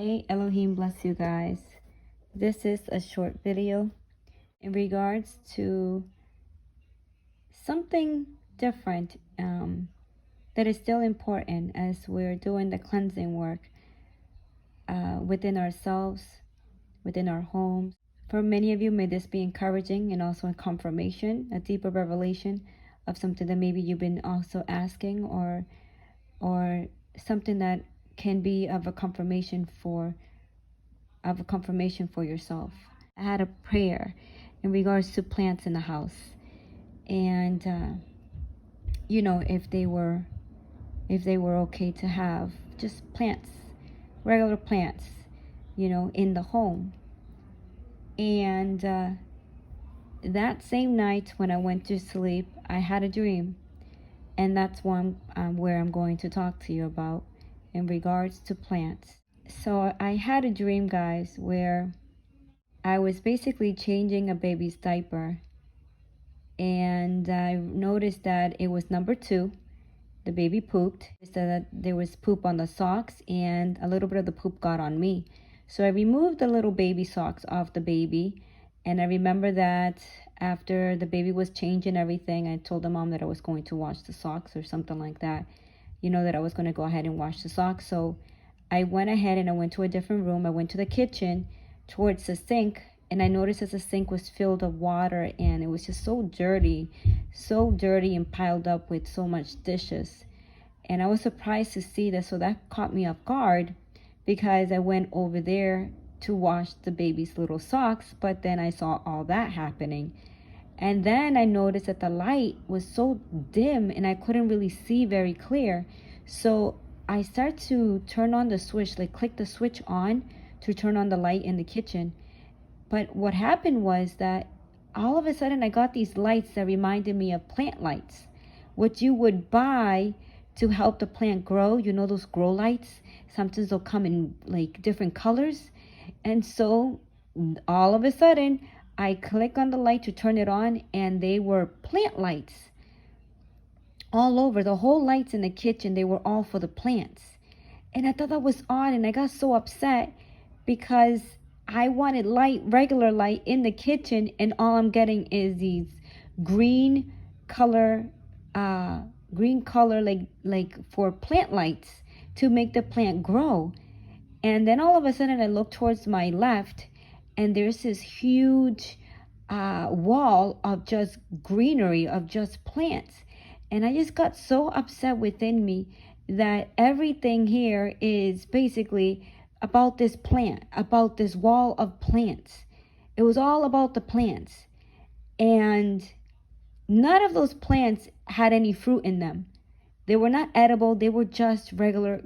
May Elohim bless you guys. This is a short video in regards to something different that is still important as we're doing the cleansing work within ourselves, within our homes. For many of you, may this be encouraging and also a confirmation, a deeper revelation of something that maybe you've been also asking, or something that can be of a confirmation for yourself. I had a prayer in regards to plants in the house, and if they were okay to have just plants, regular plants, in the home. And that same night when I went to sleep, I had a dream, and that's one where I'm going to talk to you about in regards to plants. So I had a dream, guys, where I was basically changing a baby's diaper, and I noticed that it was number 2. The baby pooped. So that there was poop on the socks, and a little bit of the poop got on me. So I removed the little baby socks off the baby, and I remember that after the baby was changed and everything, I told the mom that I was going to wash the socks or something like that. That I was going to go ahead and wash the socks. So I went ahead and I went to a different room. I went to the kitchen towards the sink, and I noticed that the sink was filled with water, and it was just so dirty and piled up with so much dishes. And I was surprised to see that, so that caught me off guard, because I went over there to wash the baby's little socks, but then I saw all that happening. And then I noticed that the light was so dim and I couldn't really see very clear. So I started to turn on the switch, like click the switch on to turn on the light in the kitchen. But what happened was that all of a sudden I got these lights that reminded me of plant lights, what you would buy to help the plant grow. Those grow lights? Sometimes they'll come in like different colors. And so all of a sudden I click on the light to turn it on, and they were plant lights all over. The whole lights in the kitchen, they were all for the plants. And I thought that was odd, and I got so upset because I wanted regular light in the kitchen, and all I'm getting is these green color like for plant lights to make the plant grow. And then all of a sudden I look towards my left, and there's this huge wall of just greenery, of just plants. And I just got so upset within me that everything here is basically about this plant, about this wall of plants. It was all about the plants. And none of those plants had any fruit in them. They were not edible. They were just regular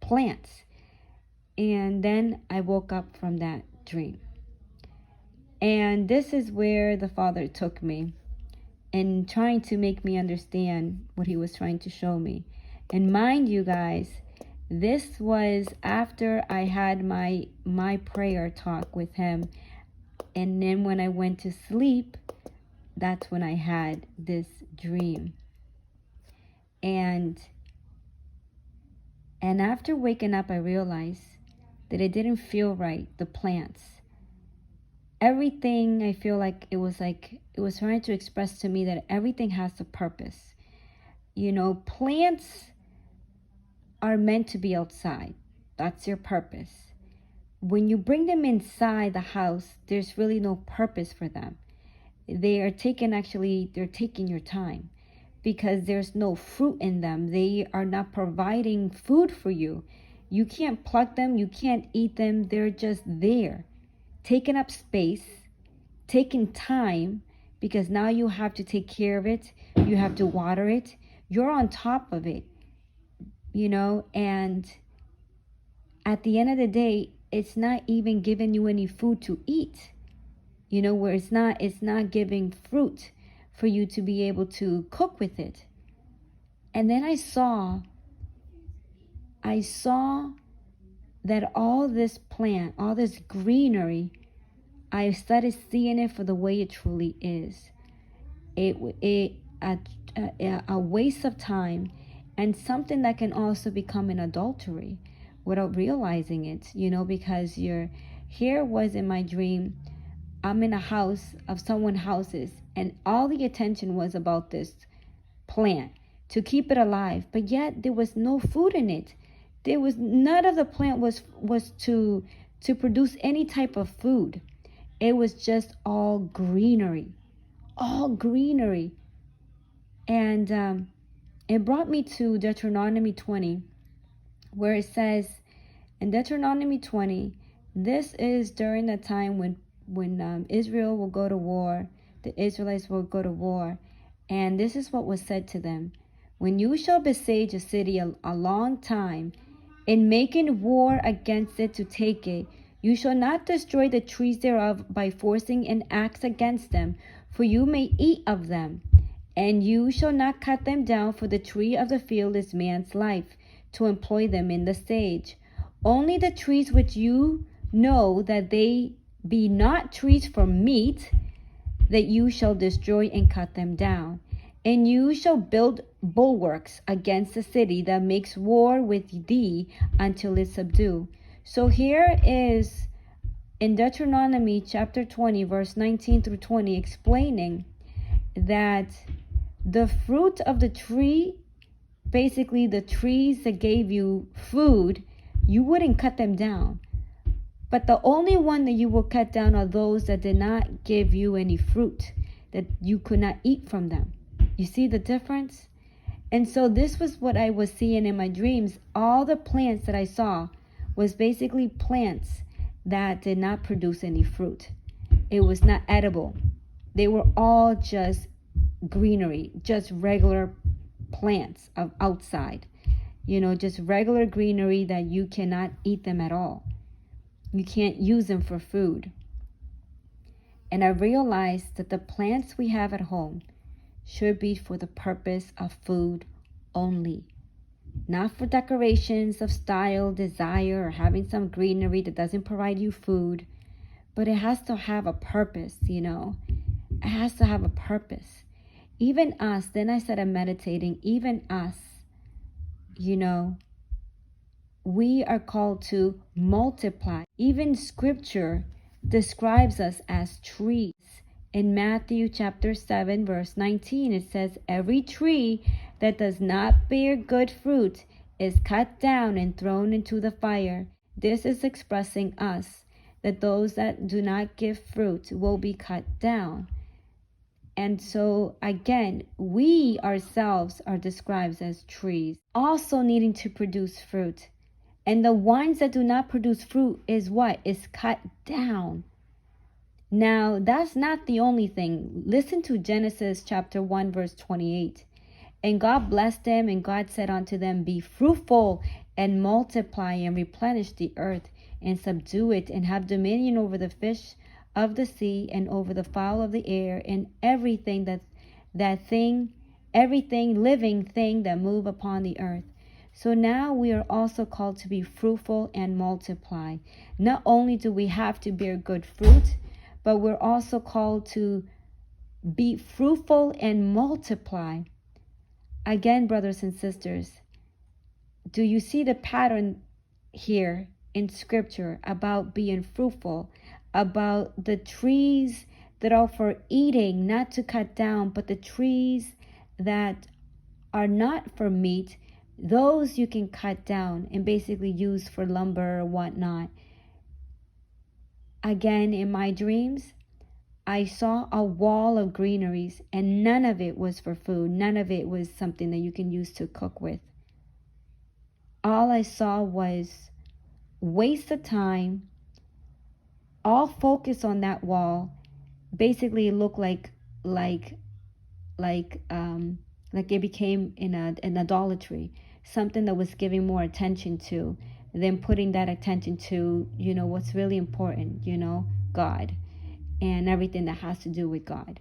plants. And then I woke up from that dream. And this is where the Father took me, and trying to make me understand what he was trying to show me. And mind you guys, this was after I had my prayer talk with him. And then when I went to sleep, that's when I had this dream. And after waking up, I realized that it didn't feel right, the plants. Everything, I feel like it was trying to express to me that everything has a purpose. Plants are meant to be outside. That's their purpose. When you bring them inside the house, there's really no purpose for them. They're taking your time, because there's no fruit in them. They are not providing food for you. You can't pluck them, you can't eat them. They're just there, taking up space, taking time, because now you have to take care of it. You have to water it. You're on top of it, and at the end of the day, it's not even giving you any food to eat, where it's not giving fruit for you to be able to cook with it. And then I saw that all this plant, all this greenery, I started seeing it for the way it truly is. A waste of time, and something that can also become an adultery, without realizing it, because here was in my dream, I'm in a house of someone's houses, and all the attention was about this plant to keep it alive, but yet there was no food in it. There was none of the plant was to produce any type of food. It was just all greenery, all greenery. And it brought me to Deuteronomy 20, where it says in Deuteronomy 20, this is during the time when Israel will go to war, the Israelites will go to war. And this is what was said to them. When you shall besiege a city a long time, in making war against it to take it, you shall not destroy the trees thereof by forcing an axe against them, for you may eat of them. And you shall not cut them down, for the tree of the field is man's life, to employ them in the siege. Only the trees which you know that they be not trees for meat, that you shall destroy and cut them down. And you shall build bulwarks against the city that makes war with thee until it subdue. So here is in Deuteronomy chapter 20, verse 19 through 20, explaining that the fruit of the tree, basically the trees that gave you food, you wouldn't cut them down. But the only one that you will cut down are those that did not give you any fruit, that you could not eat from them. You see the difference? And so this was what I was seeing in my dreams. All the plants that I saw was basically plants that did not produce any fruit. It was not edible. They were all just greenery, just regular plants of outside. Just regular greenery that you cannot eat them at all. You can't use them for food. And I realized that the plants we have at home should be for the purpose of food only. Not for decorations of style, desire, or having some greenery that doesn't provide you food. But it has to have a purpose, It has to have a purpose. Even us, then I started meditating, even us, we are called to multiply. Even scripture describes us as trees. In Matthew chapter 7, verse 19, it says, every tree that does not bear good fruit is cut down and thrown into the fire. This is expressing us, that those that do not give fruit will be cut down. And so, again, we ourselves are described as trees, also needing to produce fruit. And the ones that do not produce fruit is what? Is cut down. Now, that's not the only thing. Listen to Genesis chapter 1, verse 28. And God blessed them, and God said unto them, be fruitful and multiply and replenish the earth and subdue it, and have dominion over the fish of the sea and over the fowl of the air and everything everything living thing that move upon the earth. So now we are also called to be fruitful and multiply. Not only do we have to bear good fruit, but we're also called to be fruitful and multiply. Again, brothers and sisters, do you see the pattern here in scripture about being fruitful, about the trees that are for eating, not to cut down, but the trees that are not for meat, those you can cut down and basically use for lumber or whatnot. Again, in my dreams, I saw a wall of greeneries, and none of it was for food. None of it was something that you can use to cook with. All I saw was waste of time, all focus on that wall. Basically, it looked like it became an idolatry, something that was giving more attention to than putting that attention to, what's really important, God, and everything that has to do with God.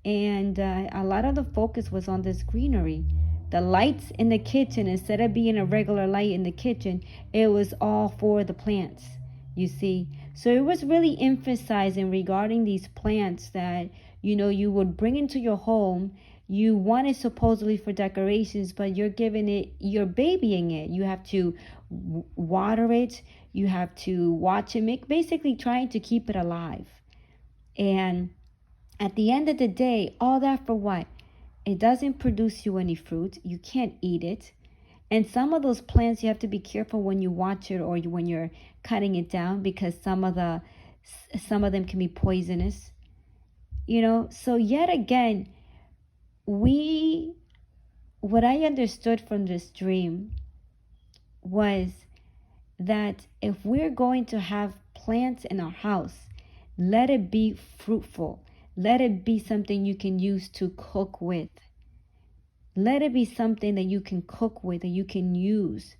And a lot of the focus was on this greenery. The lights in the kitchen, instead of being a regular light in the kitchen, it was all for the plants, you see. So it was really emphasizing regarding these plants that, you would bring into your home. You want it supposedly for decorations, but you're babying it. You have to water it, you have to watch it, basically trying to keep it alive. And at the end of the day, all that for what? It doesn't produce you any fruit. You can't eat it. And some of those plants, you have to be careful when you watch it or when you're cutting it down, because some of them can be poisonous. So yet again, what I understood from this dream was that if we're going to have plants in our house, let it be fruitful. Let it be something you can use to cook with. Let it be something that you can cook with, that you can use.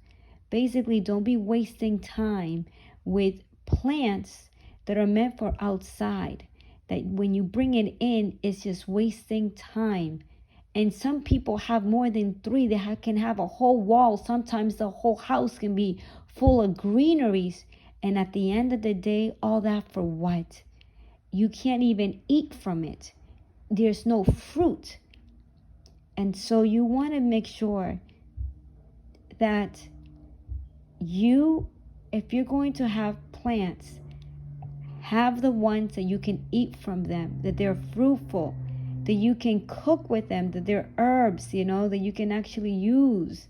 Basically, don't be wasting time with plants that are meant for outside. That when you bring it in, it's just wasting time. And some people have more than 3. They can have a whole wall. Sometimes the whole house can be full of greeneries. And at the end of the day, all that for what? You can't even eat from it. There's no fruit. And so you want to make sure that if you're going to have plants, have the ones that you can eat from them, that they're fruitful, that you can cook with them, that they're herbs, that you can actually use.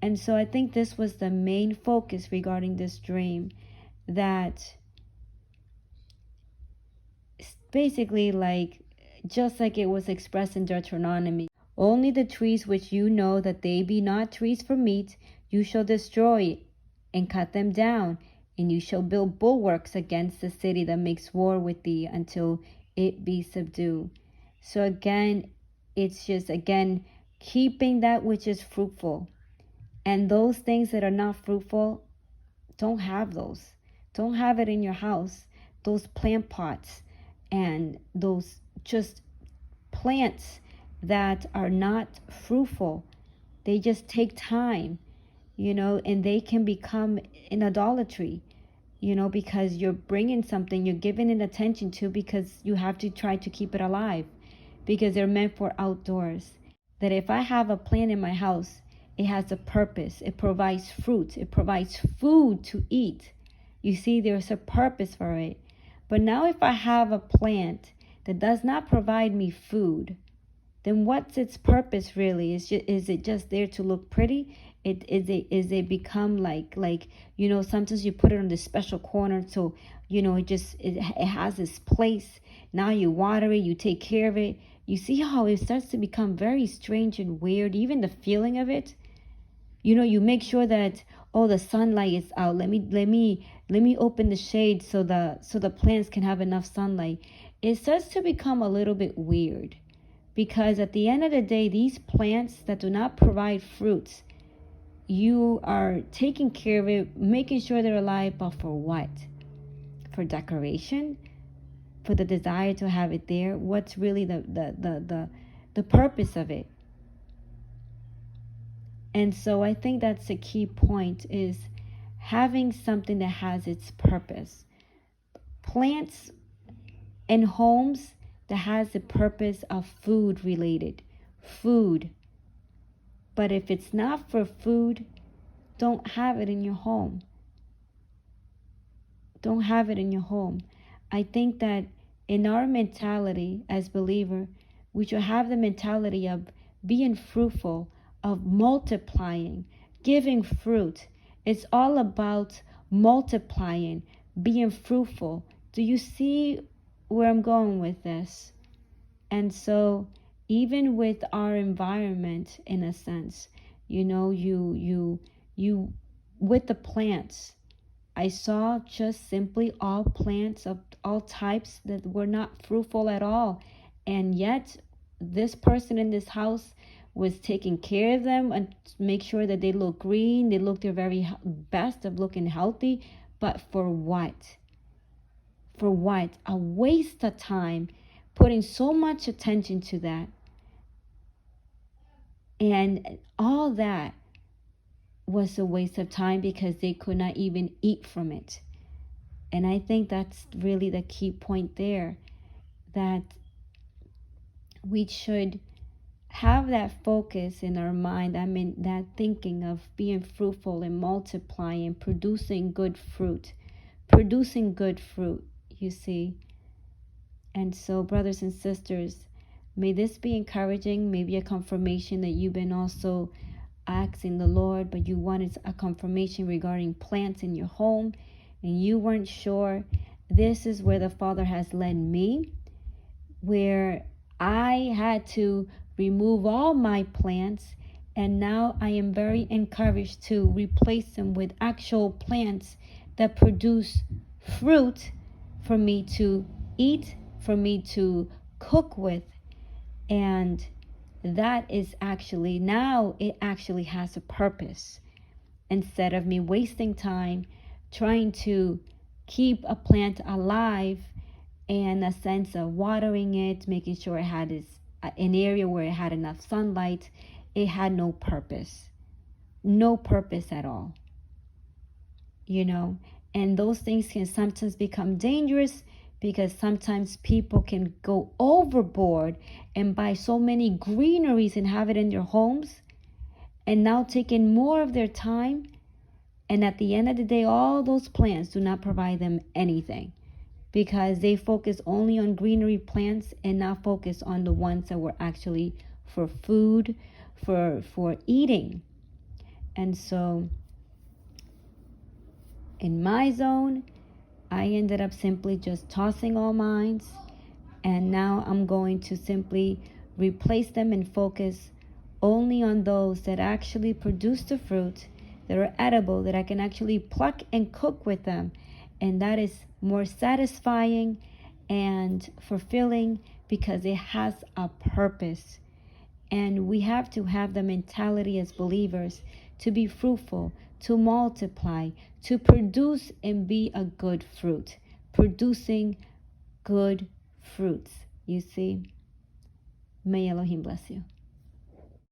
And so I think this was the main focus regarding this dream, that basically just like it was expressed in Deuteronomy, only the trees which you know that they be not trees for meat, you shall destroy and cut them down, and you shall build bulwarks against the city that makes war with thee until it be subdued. So again, it's just, keeping that which is fruitful. And those things that are not fruitful, don't have those. Don't have it in your house. Those plant pots and those just plants that are not fruitful, they just take time, and they can become an idolatry, because you're bringing something, you're giving it attention to, because you have to try to keep it alive, because they're meant for outdoors. That if I have a plant in my house, it has a purpose. It provides fruit. It provides food to eat. You see, there's a purpose for it. But now if I have a plant that does not provide me food, then what's its purpose really? Is it just there to look pretty? Is it become like sometimes you put it on this special corner, so it has its place. Now you water it, you take care of it. You see how it starts to become very strange and weird, even the feeling of it. You make sure that the sunlight is out. Let me open the shade so the plants can have enough sunlight. It starts to become a little bit weird, because at the end of the day, these plants that do not provide fruits, you are taking care of it, making sure they're alive, but for what? For decoration? For the desire to have it there? What's really the purpose of it? And so I think that's the key point, is having something that has its purpose. Plants and homes that has the purpose of food related. Food. But if it's not for food, don't have it in your home. Don't have it in your home. I think that in our mentality as believer, we should have the mentality of being fruitful, of multiplying, giving fruit. It's all about multiplying, being fruitful. Do you see where I'm going with this? And so even with our environment, in a sense, you with the plants, I saw just simply all plants of all types that were not fruitful at all. And yet this person in this house was taking care of them and make sure that they look green. They look their very best of looking healthy. But for what? For what? A waste of time putting so much attention to that. And all that was a waste of time, because they could not even eat from it. And I think that's really the key point there, that we should have that focus in our mind. I mean, that thinking of being fruitful and multiplying, producing good fruit, you see. And so, brothers and sisters, may this be encouraging, maybe a confirmation that you've been also asking the Lord, but you wanted a confirmation regarding plants in your home, and you weren't sure. This is where the Father has led me, where I had to remove all my plants, and now I am very encouraged to replace them with actual plants that produce fruit for me to eat, for me to cook with. And that is actually, now it actually has a purpose. Instead of me wasting time trying to keep a plant alive in a sense of watering it, making sure it had an area where it had enough sunlight, it had no purpose. No purpose at all. You know, and those things can sometimes become dangerous because sometimes people can go overboard and buy so many greeneries and have it in their homes, and now taking more of their time. And at the end of the day, all those plants do not provide them anything, because they focus only on greenery plants and not focus on the ones that were actually for food, for eating. And so in my zone, I ended up simply just tossing all mines, and now I'm going to simply replace them and focus only on those that actually produce the fruit, that are edible, that I can actually pluck and cook with them. And that is more satisfying and fulfilling because it has a purpose. And we have to have the mentality as believers to be fruitful, to multiply, to produce and be a good fruit, producing good fruits. You see? May Elohim bless you.